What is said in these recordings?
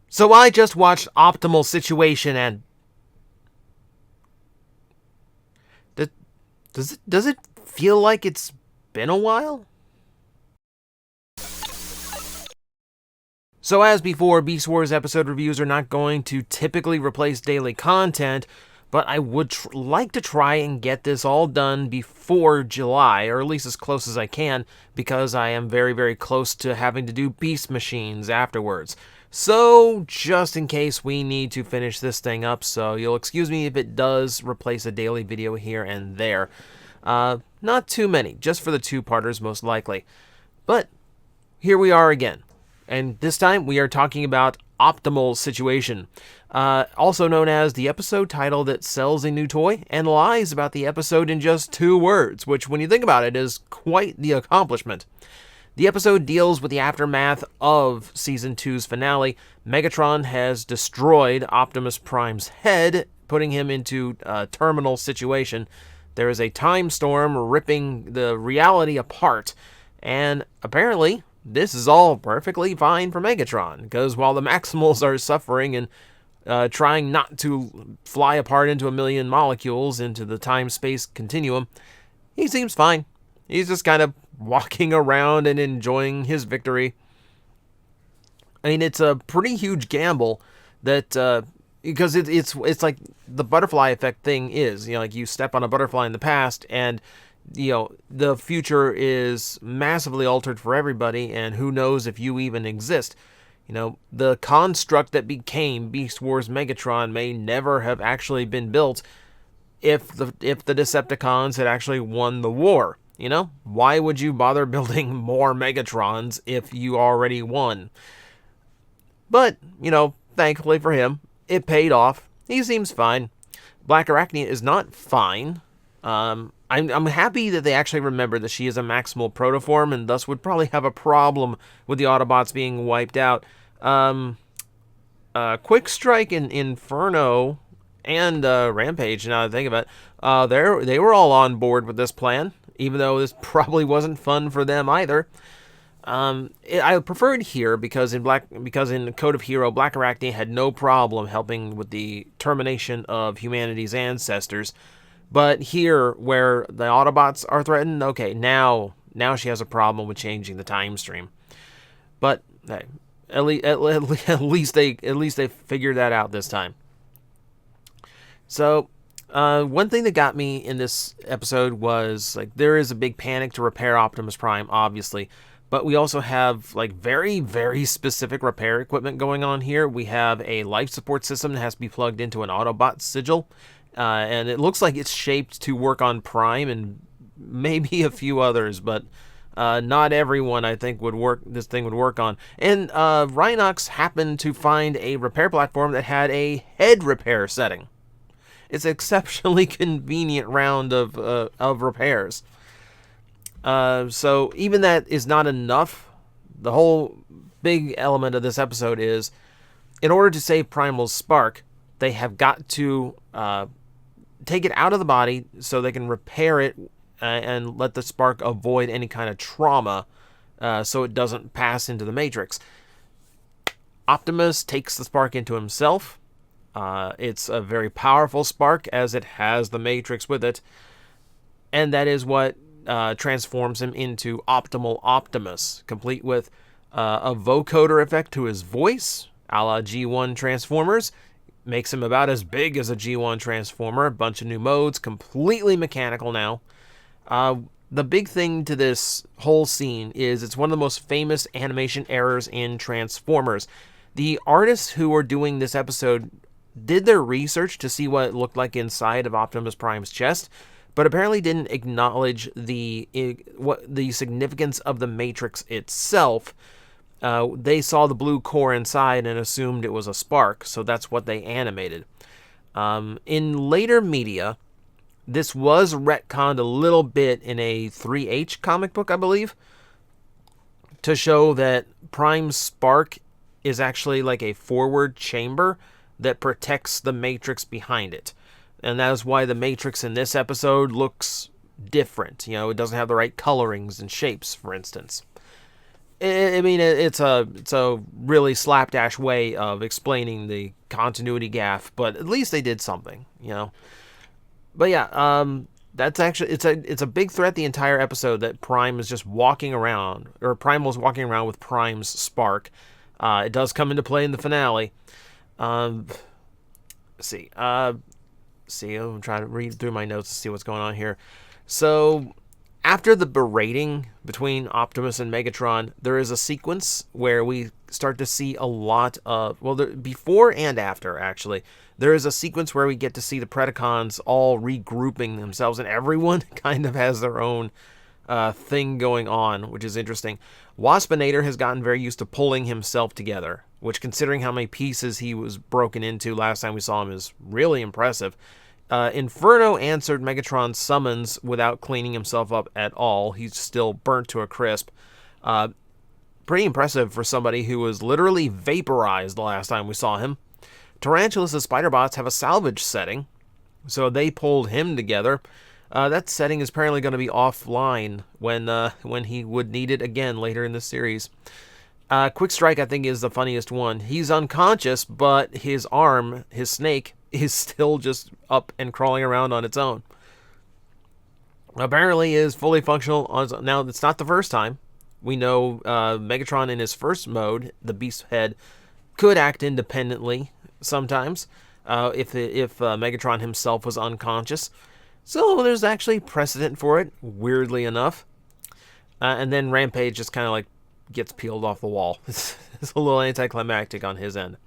So I just watched Optimal Situation and... Does it feel like it's been a while? So as before, Beast Wars episode reviews are not going to typically replace daily content, but I would like to try and get this all done before July, or at least as close as I can, because I am very, very close to having to do Beast Machines afterwards. So, just in case we need to finish this thing up, so you'll excuse me if it does replace a daily video here and there. Not too many, just for the two-parters most likely. But, here we are again. And this time we are talking about Optimal Situation, also known as the episode title that sells a new toy and lies about the episode in just 2 words, which when you think about it is quite the accomplishment. The episode deals with the aftermath of Season 2's finale. Megatron has destroyed Optimus Prime's head, putting him into a terminal situation. There is a time storm ripping the reality apart, and apparently this is all perfectly fine for Megatron, because while the Maximals are suffering and trying not to fly apart into a million molecules into the time-space continuum, he seems fine. He's just kind of walking around and enjoying his victory. I mean, it's a pretty huge gamble that, because it's like the butterfly effect thing is, like you step on a butterfly in the past and the future is massively altered for everybody, and who knows if you even exist. The construct that became Beast Wars Megatron may never have actually been built if the Decepticons had actually won the war. Why would you bother building more Megatrons if you already won? But, thankfully for him, it paid off. He seems fine. Black Arachnia is not fine. I'm happy that they actually remembered that she is a maximal protoform and thus would probably have a problem with the Autobots being wiped out. Quick Strike and Inferno and Rampage, now that I think about it, they were all on board with this plan, even though this probably wasn't fun for them either. I prefer it here because in Code of Hero, Black Arachnia had no problem helping with the termination of humanity's ancestors. But here, where the Autobots are threatened, okay, now she has a problem with changing the time stream. But hey, at least they figured that out this time. So, one thing that got me in this episode was there is a big panic to repair Optimus Prime, obviously, but we also have very, very specific repair equipment going on here. We have a life support system that has to be plugged into an Autobot sigil. And it looks like it's shaped to work on Prime and maybe a few others, but not everyone I think this thing would work on. And Rhinox happened to find a repair platform that had a head repair setting. It's an exceptionally convenient round of repairs. So even that is not enough. The whole big element of this episode is, in order to save Primal's spark, they have got to take it out of the body so they can repair it and let the spark avoid any kind of trauma so it doesn't pass into the Matrix. Optimus takes the spark into himself. It's a very powerful spark as it has the Matrix with it. And that is what transforms him into Optimal Optimus, complete with a vocoder effect to his voice, a la G1 Transformers. Makes him about as big as a G1 Transformer. A bunch of new modes, completely mechanical now. The big thing to this whole scene is it's one of the most famous animation errors in Transformers. The artists who were doing this episode did their research to see what it looked like inside of Optimus Prime's chest, but apparently didn't acknowledge the significance of the Matrix itself. They saw the blue core inside and assumed it was a spark, so that's what they animated. In later media, this was retconned a little bit in a 3H comic book, I believe, to show that Prime's spark is actually like a forward chamber that protects the Matrix behind it. And that is why the Matrix in this episode looks different. It doesn't have the right colorings and shapes, for instance. I mean, it's a really slapdash way of explaining the continuity gaffe, but at least they did something, you know. But yeah, that's actually it's a big threat the entire episode that Prime is just walking around, or Primal's walking around with Prime's spark. It does come into play in the finale. Let's see. I'm trying to read through my notes to see what's going on here. So, after the berating between Optimus and Megatron, there is a sequence where we start to see a lot of... Well, before and after, actually. There is a sequence where we get to see the Predacons all regrouping themselves, and everyone kind of has their own thing going on, which is interesting. Waspinator has gotten very used to pulling himself together, which, considering how many pieces he was broken into last time we saw him, is really impressive. Inferno answered Megatron's summons without cleaning himself up at all. He's still burnt to a crisp. Pretty impressive for somebody who was literally vaporized the last time we saw him. Tarantulas and Spiderbots have a salvage setting, so they pulled him together. That setting is apparently going to be offline when he would need it again later in the series. Quick Strike, I think, is the funniest one. He's unconscious, but his arm, his snake, is still just up and crawling around on its own. Apparently is fully functional. Now, it's not the first time. We know Megatron in his first mode, the Beast Head, could act independently sometimes if Megatron himself was unconscious. So there's actually precedent for it, weirdly enough. And then Rampage just kind of like gets peeled off the wall. It's a little anticlimactic on his end.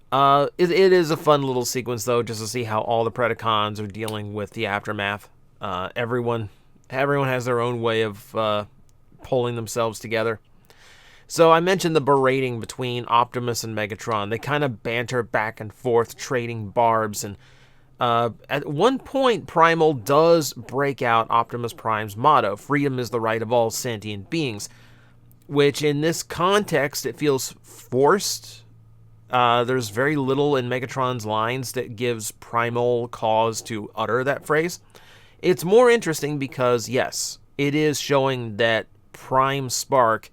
It is a fun little sequence, though, just to see how all the Predacons are dealing with the aftermath. Everyone has their own way of pulling themselves together. So I mentioned the berating between Optimus and Megatron. They kind of banter back and forth, trading barbs, and at one point, Primal does break out Optimus Prime's motto, "Freedom is the right of all sentient beings," which in this context, it feels forced. There's very little in Megatron's lines that gives Primal cause to utter that phrase. It's more interesting because, yes, it is showing that Prime Spark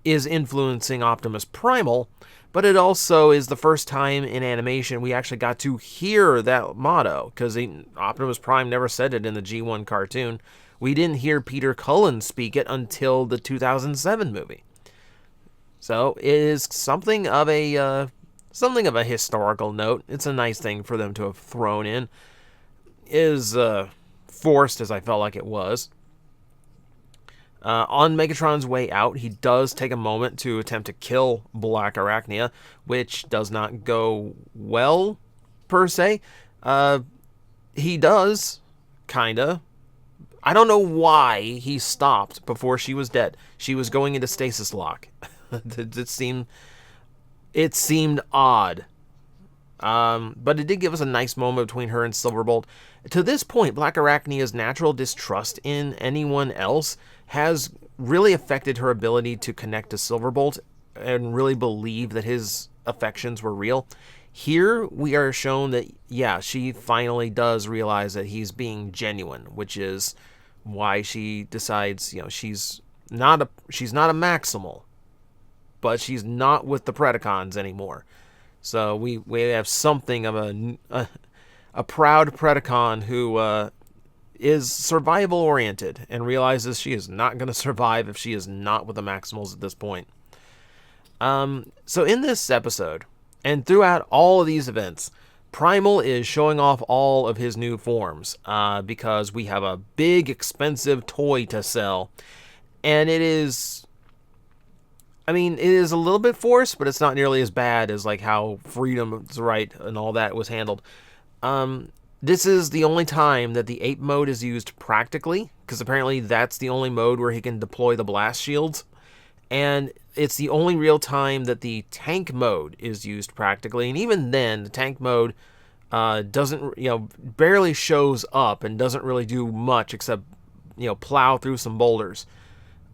is influencing Optimus Primal, but it also is the first time in animation we actually got to hear that motto, because Optimus Prime never said it in the G1 cartoon. We didn't hear Peter Cullen speak it until the 2007 movie. So it is something of a historical note. It's a nice thing for them to have thrown in. Is forced as I felt like it was. On Megatron's way out, he does take a moment to attempt to kill Black Arachnia, which does not go well, per se. He does, kinda. I don't know why he stopped before she was dead. She was going into stasis lock. It seemed odd. But it did give us a nice moment between her and Silverbolt. To this point, Black Arachnia's natural distrust in anyone else has really affected her ability to connect to Silverbolt and really believe that his affections were real. Here, we are shown that, yeah, she finally does realize that he's being genuine, which is why she decides, she's not a Maximal, but she's not with the Predacons anymore. So we have something of a proud Predacon who is survival oriented and realizes she is not going to survive if she is not with the Maximals at this point. So in this episode, and throughout all of these events, Primal is showing off all of his new forms because we have a big, expensive toy to sell. And it is a little bit forced, but it's not nearly as bad as like how Freedom's Right and all that was handled. This is the only time that the ape mode is used practically, because apparently that's the only mode where he can deploy the blast shields. And it's the only real time that the tank mode is used practically. And even then, the tank mode doesn't, barely shows up and doesn't really do much except, plow through some boulders.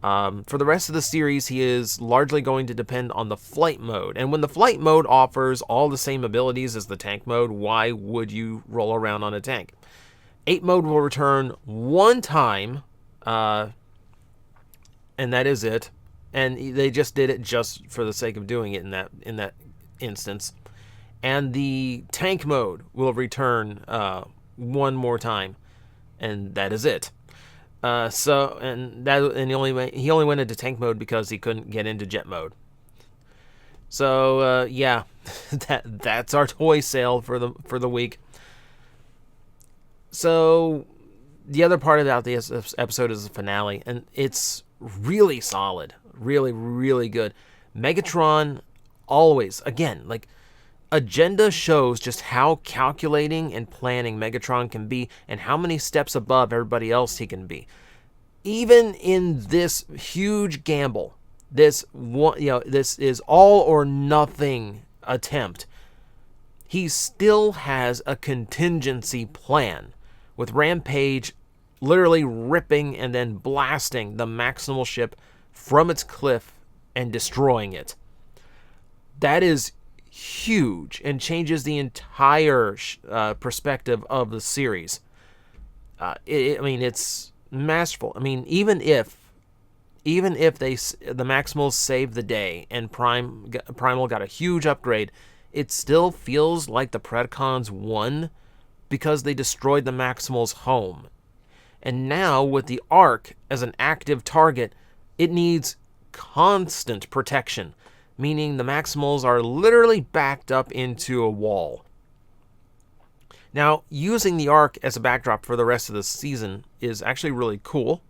For the rest of the series, he is largely going to depend on the flight mode. And when the flight mode offers all the same abilities as the tank mode, why would you roll around on a tank? Ape mode will return one time, and that is it. And they just did it just for the sake of doing it in that instance. And the tank mode will return one more time, and that is it. He only went into tank mode because he couldn't get into jet mode. So yeah, that's our toy sale for the week. So the other part about this episode is the finale, and it's really solid, really, really good. Megatron always, again, like, Agenda shows just how calculating and planning Megatron can be, and how many steps above everybody else he can be. Even in this huge gamble, this is all or nothing attempt, he still has a contingency plan, with Rampage literally ripping and then blasting the Maximal ship from its cliff and destroying it. That is huge and changes the entire perspective of the series. It's masterful. I mean, even if the Maximals saved the day and Primal got a huge upgrade, it still feels like the Predacons won because they destroyed the Maximals' home. And now, with the Ark as an active target, it needs constant protection, meaning the Maximals are literally backed up into a wall. Now, using the Ark as a backdrop for the rest of the season is actually really cool,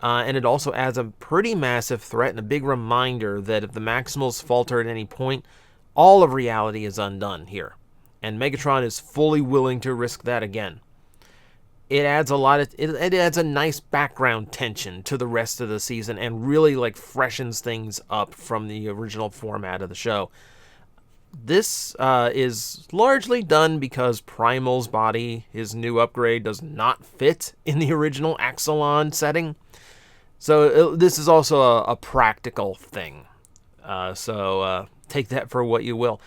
and it also adds a pretty massive threat and a big reminder that if the Maximals falter at any point, all of reality is undone here, and Megatron is fully willing to risk that again. It adds it adds a nice background tension to the rest of the season, and really freshens things up from the original format of the show. This is largely done because Primal's body, his new upgrade, does not fit in the original Axelon setting. So this is also a practical thing. So take that for what you will.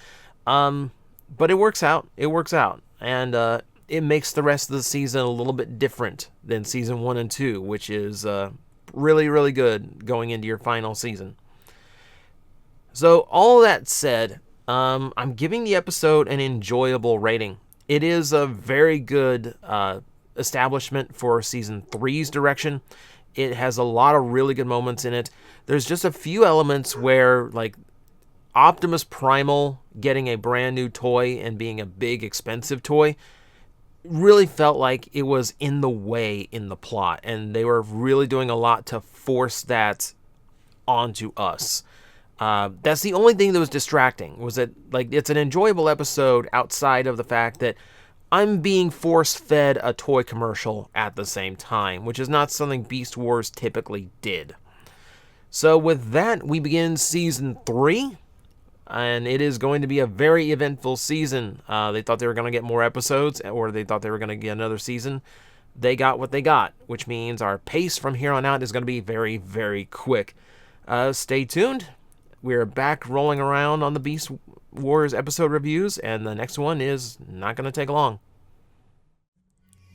But it works out. It works out. And it makes the rest of the season a little bit different than season 1 and 2, which is really, really good going into your final season. So all that said, I'm giving the episode an enjoyable rating. It is a very good establishment for season 3's direction. It has a lot of really good moments in it. There's just a few elements where, Optimus Primal getting a brand new toy and being a big, expensive toy really felt like it was in the way in the plot, and they were really doing a lot to force that onto us. That's the only thing that was distracting, was that it's an enjoyable episode outside of the fact that I'm being force-fed a toy commercial at the same time, which is not something Beast Wars typically did. So with that, we begin season 3. And it is going to be a very eventful season. They thought they were going to get more episodes, or they thought they were going to get another season. They got what they got, which means our pace from here on out is going to be very, very quick. Stay tuned. We're back rolling around on the Beast Wars episode reviews, and the next one is not going to take long.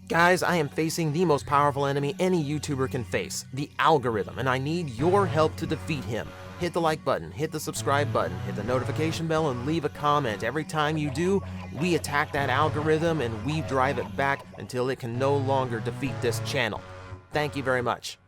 Guys, I am facing the most powerful enemy any YouTuber can face, the algorithm, and I need your help to defeat him. Hit the like button, hit the subscribe button, hit the notification bell, and leave a comment. Every time you do, we attack that algorithm and we drive it back until it can no longer defeat this channel. Thank you very much.